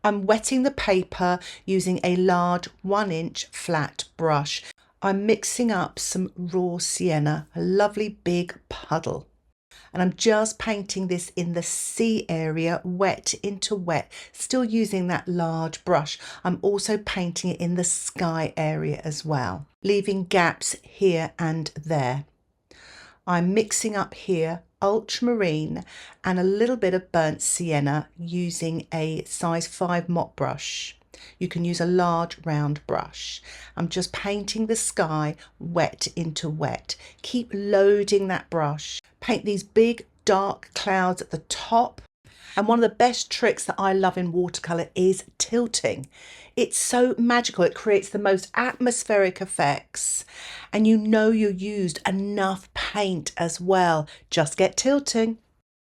I'm wetting the paper using a large 1-inch flat brush. I'm mixing up some raw sienna, a lovely big puddle. And I'm just painting this in the sea area, wet into wet, still using that large brush. I'm also painting it in the sky area as well, leaving gaps here and there. I'm mixing up here ultramarine and a little bit of burnt sienna using a size 5 mop brush. You can use a large round brush. I'm just painting the sky wet into wet. Keep loading that brush. Paint these big dark clouds at the top. And one of the best tricks that I love in watercolour is tilting. It's so magical. It creates the most atmospheric effects. And you know you used enough paint as well. Just get tilting.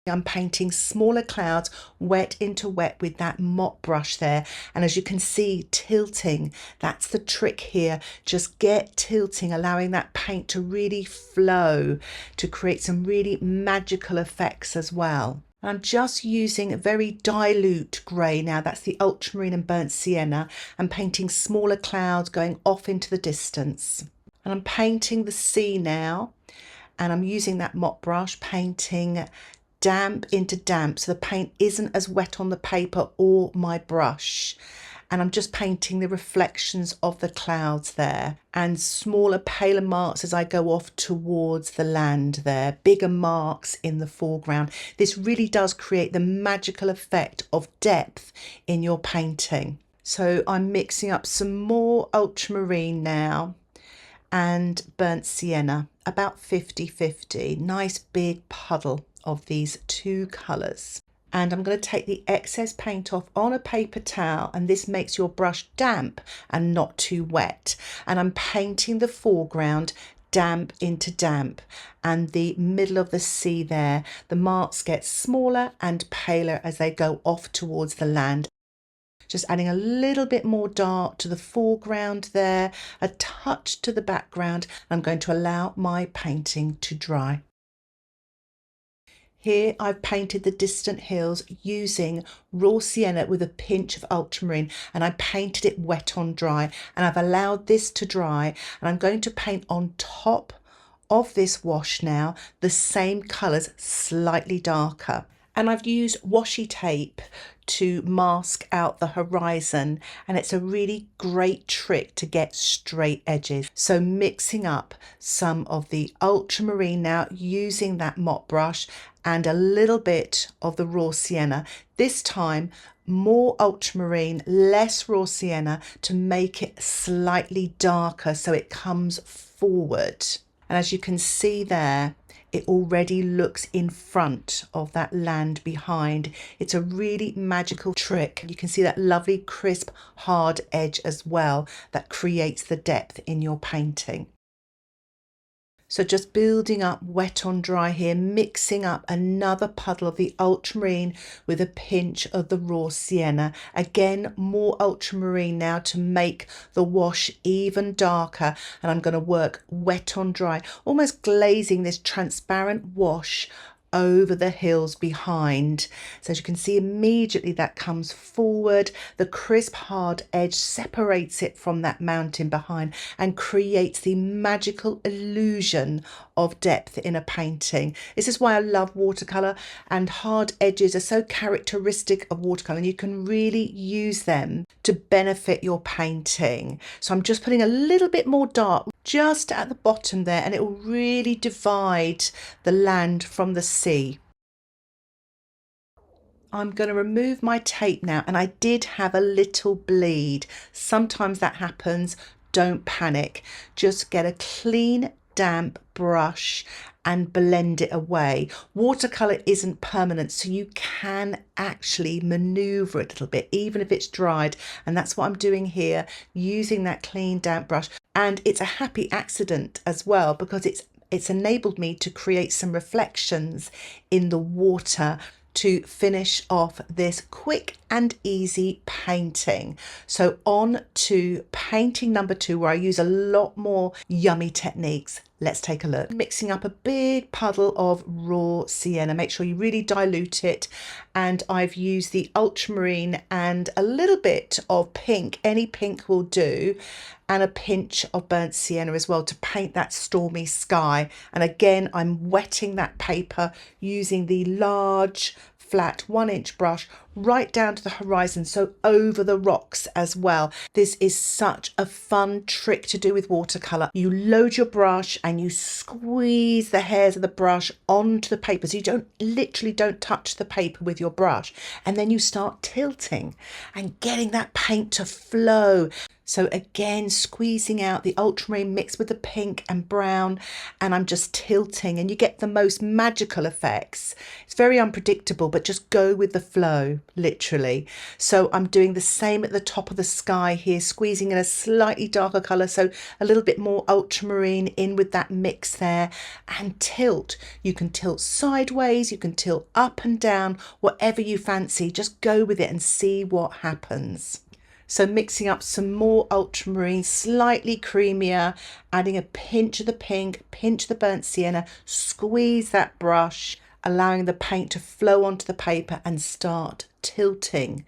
I'm painting smaller clouds wet into wet with that mop brush there, and as you can see, tilting, that's the trick here. Just get tilting, allowing that paint to really flow to create some really magical effects as well. I'm just using a very dilute grey now, that's the ultramarine and burnt sienna, and painting smaller clouds going off into the distance. And I'm painting the sea now, and I'm using that mop brush, painting damp into damp so the paint isn't as wet on the paper or my brush, and I'm just painting the reflections of the clouds there and smaller paler marks as I go off towards the land there, bigger marks in the foreground. This really does create the magical effect of depth in your painting. So I'm mixing up some more ultramarine now and burnt sienna, about 50-50, nice big puddle of these two colours. And I'm going to take the excess paint off on a paper towel, and this makes your brush damp and not too wet. And I'm painting the foreground damp into damp, and the middle of the sea there, the marks get smaller and paler as they go off towards the land. Just adding a little bit more dark to the foreground there, a touch to the background. I'm going to allow my painting to dry. Here I've painted the distant hills using raw sienna with a pinch of ultramarine, and I painted it wet on dry, and I've allowed this to dry, and I'm going to paint on top of this wash now the same colours, slightly darker. And I've used washi tape to mask out the horizon, and it's a really great trick to get straight edges. So mixing up some of the ultramarine now using that mop brush and a little bit of the raw sienna, this time more ultramarine, less raw sienna, to make it slightly darker so it comes forward. And as you can see there, it already looks in front of that land behind. It's a really magical trick. You can see that lovely crisp hard edge as well that creates the depth in your painting. So just building up wet on dry here, mixing up another puddle of the ultramarine with a pinch of the raw sienna. Again, more ultramarine now to make the wash even darker. And I'm going to work wet on dry, almost glazing this transparent wash over the hills behind. So as you can see, immediately that comes forward. The crisp hard edge separates it from that mountain behind and creates the magical illusion of depth in a painting. This is why I love watercolour, and hard edges are so characteristic of watercolour, and you can really use them to benefit your painting. So I'm just putting a little bit more dark just at the bottom there, and it will really divide the land from the sea. I'm going to remove my tape now, and I did have a little bleed. Sometimes that happens. Don't panic. Just get a clean, damp brush and blend it away. Watercolour isn't permanent, so you can actually maneuver it a little bit, even if it's dried. And that's what I'm doing here, using that clean, damp brush. And it's a happy accident as well, because it's enabled me to create some reflections in the water to finish off this quick and easy painting. So on to painting number 2, where I use a lot more yummy techniques. Let's take a look. Mixing up a big puddle of raw sienna. Make sure you really dilute it. And I've used the ultramarine and a little bit of pink. Any pink will do. And a pinch of burnt sienna as well to paint that stormy sky. And again, I'm wetting that paper using the large flat 1-inch brush right down to the horizon, so over the rocks as well. This is such a fun trick to do with watercolor. You load your brush and you squeeze the hairs of the brush onto the paper, so you literally don't touch the paper with your brush, and then you start tilting and getting that paint to flow. So again, squeezing out the ultramarine mixed with the pink and brown, and I'm just tilting, and you get the most magical effects. It's very unpredictable, but just go with the flow, literally. So I'm doing the same at the top of the sky here, squeezing in a slightly darker colour, so a little bit more ultramarine in with that mix there, and tilt. You can tilt sideways, you can tilt up and down, whatever you fancy. Just go with it and see what happens. So mixing up some more ultramarine, slightly creamier, adding a pinch of the pink, pinch of the burnt sienna, squeeze that brush, allowing the paint to flow onto the paper and start tilting.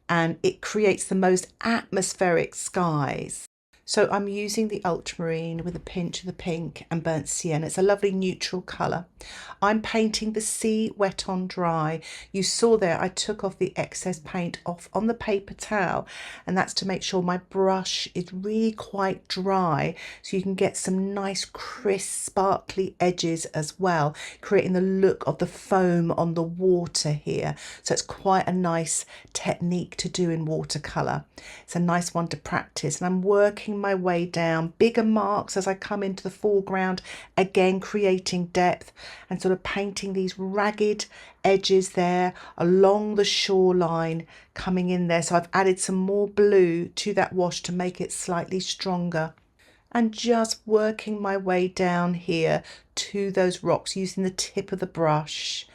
And it creates the most atmospheric skies. So I'm using the ultramarine with a pinch of the pink and burnt sienna. It's a lovely neutral colour. I'm painting the sea wet on dry. You saw there I took off the excess paint off on the paper towel, and that's to make sure my brush is really quite dry, so you can get some nice crisp sparkly edges as well, creating the look of the foam on the water here. So it's quite a nice technique to do in watercolour. It's a nice one to practice, and I'm working my way down, bigger marks as I come into the foreground, again creating depth and sort of painting these ragged edges there along the shoreline coming in there. So I've added some more blue to that wash to make it slightly stronger, and just working my way down here to those rocks using the tip of the brush.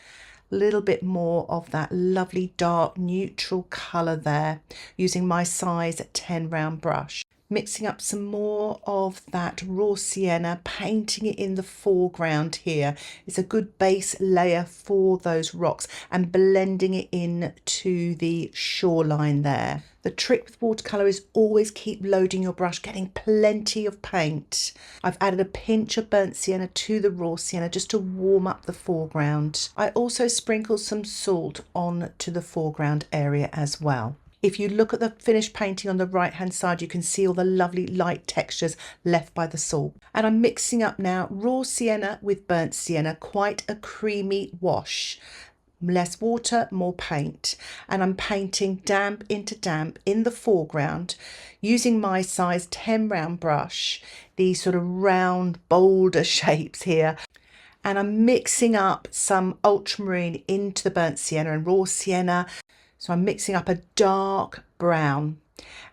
A little bit more of that lovely dark neutral colour there using my size 10 round brush. Mixing up some more of that raw sienna, painting it in the foreground here. It's a good base layer for those rocks, and blending it in to the shoreline there. The trick with watercolour is always keep loading your brush, getting plenty of paint. I've added a pinch of burnt sienna to the raw sienna just to warm up the foreground. I also sprinkled some salt on to the foreground area as well. If you look at the finished painting on the right hand side, you can see all the lovely light textures left by the salt. And I'm mixing up now raw sienna with burnt sienna, quite a creamy wash. Less water, more paint. And I'm painting damp into damp in the foreground using my size 10 round brush, these sort of round boulder shapes here. And I'm mixing up some ultramarine into the burnt sienna and raw sienna. So I'm mixing up a dark brown,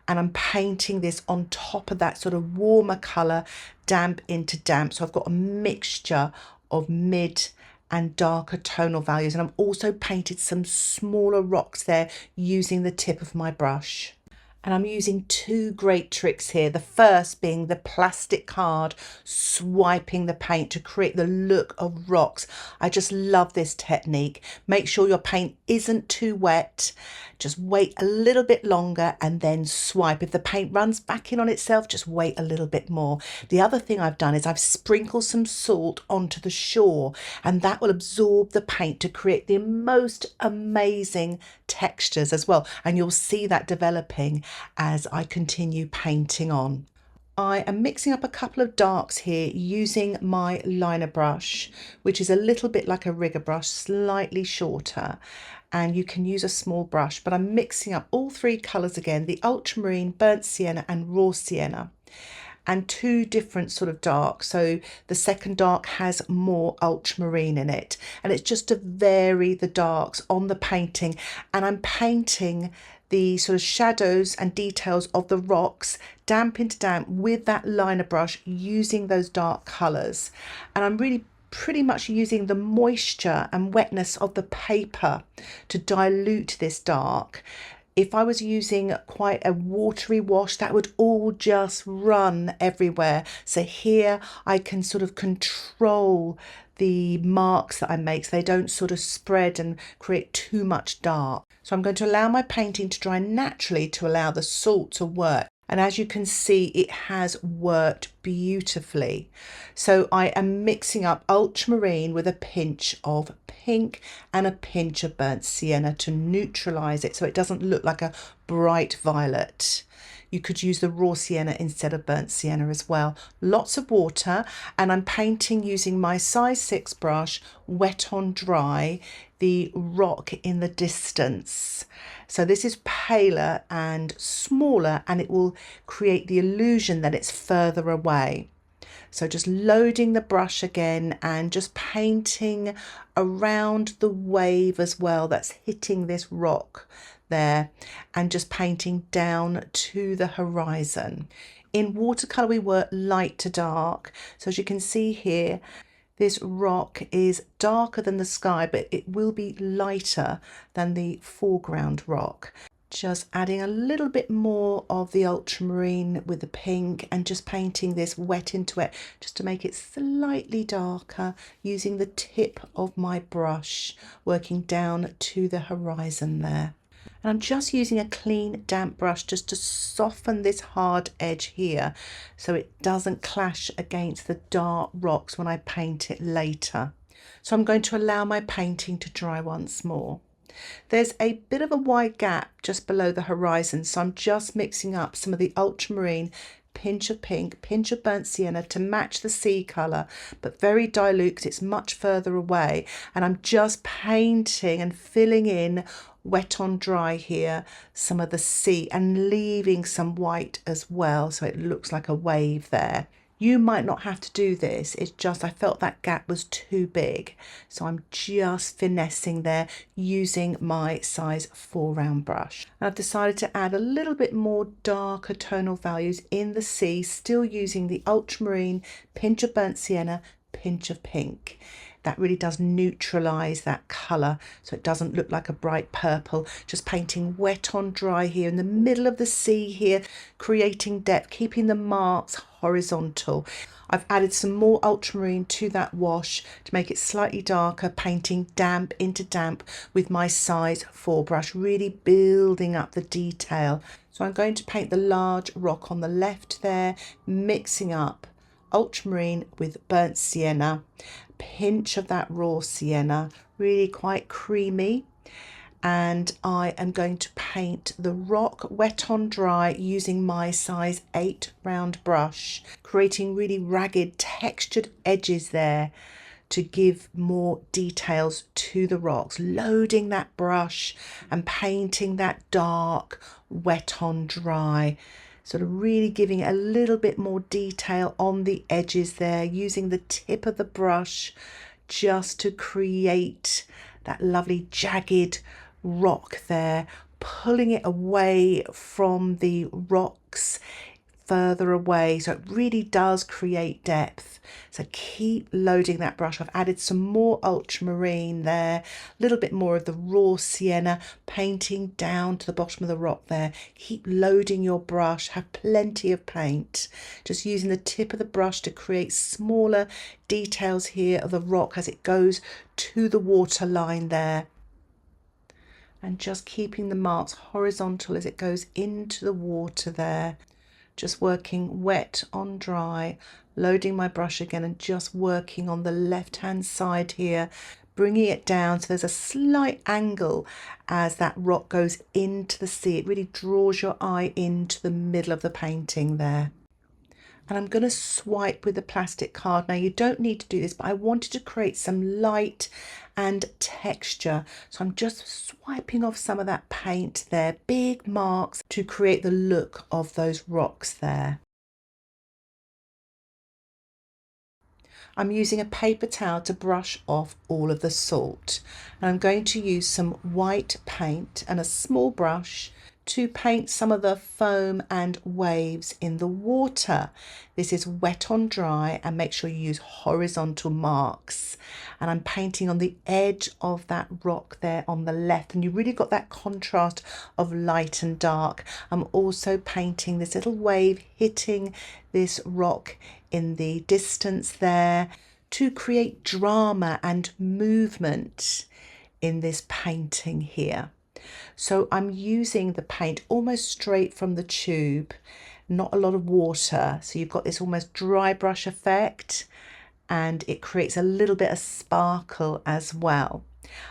and I'm painting this on top of that sort of warmer colour, damp into damp. So I've got a mixture of mid and darker tonal values, and I've also painted some smaller rocks there using the tip of my brush. And I'm using two great tricks here. The first being the plastic card, swiping the paint to create the look of rocks. I just love this technique. Make sure your paint isn't too wet. Just wait a little bit longer and then swipe. If the paint runs back in on itself, just wait a little bit more. The other thing I've done is I've sprinkled some salt onto the shore, and that will absorb the paint to create the most amazing textures as well. And you'll see that developing as I continue painting on. I am mixing up a couple of darks here using my liner brush, which is a little bit like a rigger brush, slightly shorter, and you can use a small brush, but I'm mixing up all three colours again, the ultramarine, burnt sienna and raw sienna, and two different sort of darks. So the second dark has more ultramarine in it, and it's just to vary the darks on the painting. And I'm painting the sort of shadows and details of the rocks damp into damp with that liner brush using those dark colours. And I'm really pretty much using the moisture and wetness of the paper to dilute this dark, If I was using quite a watery wash, that would all just run everywhere. So here I can sort of control the marks that I make so they don't sort of spread and create too much dark. So I'm going to allow my painting to dry naturally to allow the salt to work. And as you can see, it has worked beautifully. So I am mixing up ultramarine with a pinch of pink and a pinch of burnt sienna to neutralize it so it doesn't look like a bright violet. You could use the raw sienna instead of burnt sienna as well. Lots of water, and I'm painting using my size 6 brush, wet on dry, the rock in the distance. So this is paler and smaller, and it will create the illusion that it's further away. So just loading the brush again and just painting around the wave as well that's hitting this rock there, and just painting down to the horizon. In watercolour we work light to dark, so as you can see here, this rock is darker than the sky, but it will be lighter than the foreground rock. Just adding a little bit more of the ultramarine with the pink and just painting this wet into it just to make it slightly darker, using the tip of my brush, working down to the horizon there. And I'm just using a clean damp brush just to soften this hard edge here so it doesn't clash against the dark rocks when I paint it later. So I'm going to allow my painting to dry once more. There's a bit of a wide gap just below the horizon, so I'm just mixing up some of the ultramarine, pinch of pink, pinch of burnt sienna to match the sea colour, but very dilute because it's much further away. And I'm just painting and filling in wet on dry here some of the sea and leaving some white as well so it looks like a wave there. You might not have to do this, it's just I felt that gap was too big, so I'm just finessing there using my size 4 round brush. And I've decided to add a little bit more darker tonal values in the sea, still using the ultramarine, pinch of burnt sienna, pinch of pink. That really does neutralize that color so it doesn't look like a bright purple. Just painting wet on dry here in the middle of the sea here, creating depth, keeping the marks horizontal. I've added some more ultramarine to that wash to make it slightly darker, painting damp into damp with my size 4 brush, really building up the detail. So I'm going to paint the large rock on the left there, mixing up ultramarine with burnt sienna, pinch of that raw sienna, really quite creamy. And I am going to paint the rock wet on dry using my size 8 round brush, creating really ragged textured edges there to give more details to the rocks, loading that brush and painting that dark wet on dry, sort of really giving a little bit more detail on the edges there, using the tip of the brush just to create that lovely jagged rock there, pulling it away from the rocks further away, so it really does create depth. So keep loading that brush. I've added some more ultramarine there, a little bit more of the raw sienna, painting down to the bottom of the rock there. Keep loading your brush, have plenty of paint, just using the tip of the brush to create smaller details here of the rock as it goes to the water line there, and just keeping the marks horizontal as it goes into the water there. Just working wet on dry, loading my brush again and just working on the left hand side here, bringing it down so there's a slight angle as that rock goes into the sea. It really draws your eye into the middle of the painting there. And I'm going to swipe with the plastic card. Now you don't need to do this, but I wanted to create some light and texture. So I'm just swiping off some of that paint there, big marks to create the look of those rocks there. I'm using a paper towel to brush off all of the salt. And I'm going to use some white paint and a small brush to paint some of the foam and waves in the water. This is wet on dry, and make sure you use horizontal marks. And I'm painting on the edge of that rock there on the left, and you really got that contrast of light and dark. I'm also painting this little wave hitting this rock in the distance there to create drama and movement in this painting here. So I'm using the paint almost straight from the tube, not a lot of water. So you've got this almost dry brush effect, and it creates a little bit of sparkle as well.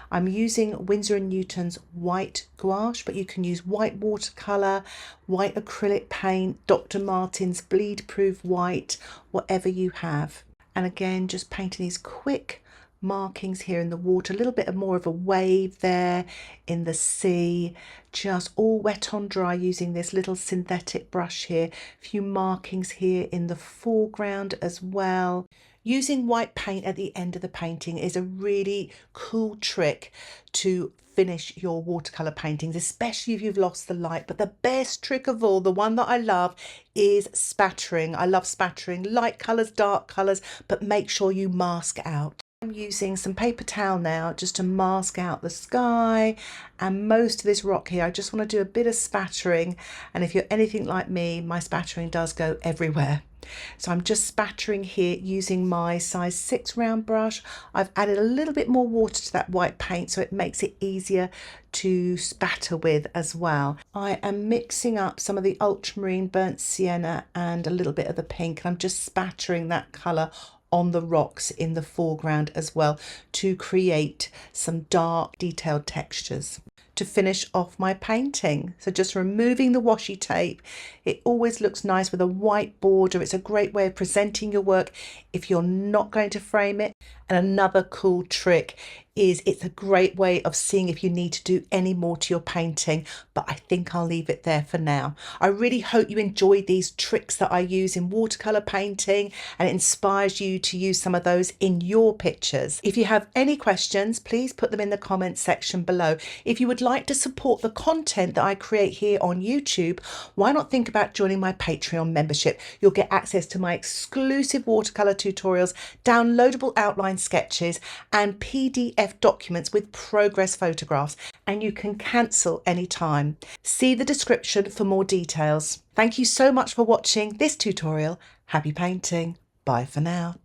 I'm using Winsor & Newton's white gouache, but you can use white watercolour, white acrylic paint, Dr. Martens bleed proof white, whatever you have. And again, just painting these quick markings here in the water, a little bit more of a wave there in the sea, just all wet on dry using this little synthetic brush here. A few markings here in the foreground as well. Using white paint at the end of the painting is a really cool trick to finish your watercolour paintings, especially if you've lost the light. But the best trick of all, the one that I love, is spattering. I love spattering light colours, dark colours, but make sure you mask out. I'm using some paper towel now just to mask out the sky and most of this rock here. I just want to do a bit of spattering, and if you're anything like me, my spattering does go everywhere. So I'm just spattering here using my size 6 round brush. I've added a little bit more water to that white paint so it makes it easier to spatter with as well. I am mixing up some of the ultramarine, burnt sienna and a little bit of the pink, and I'm just spattering that colour on the rocks in the foreground as well to create some dark detailed textures to finish off my painting. So just removing the washi tape. It always looks nice with a white border. It's a great way of presenting your work if you're not going to frame it. And another cool trick is it's a great way of seeing if you need to do any more to your painting, but I think I'll leave it there for now. I really hope you enjoyed these tricks that I use in watercolour painting, and it inspires you to use some of those in your pictures. If you have any questions, please put them in the comments section below. If you would like to support the content that I create here on YouTube, why not think about joining my Patreon membership? You'll get access to my exclusive watercolour tutorials, downloadable outline sketches and PDF documents with progress photographs, and you can cancel anytime. See the description for more details. Thank you so much for watching this tutorial. Happy painting. Bye for now.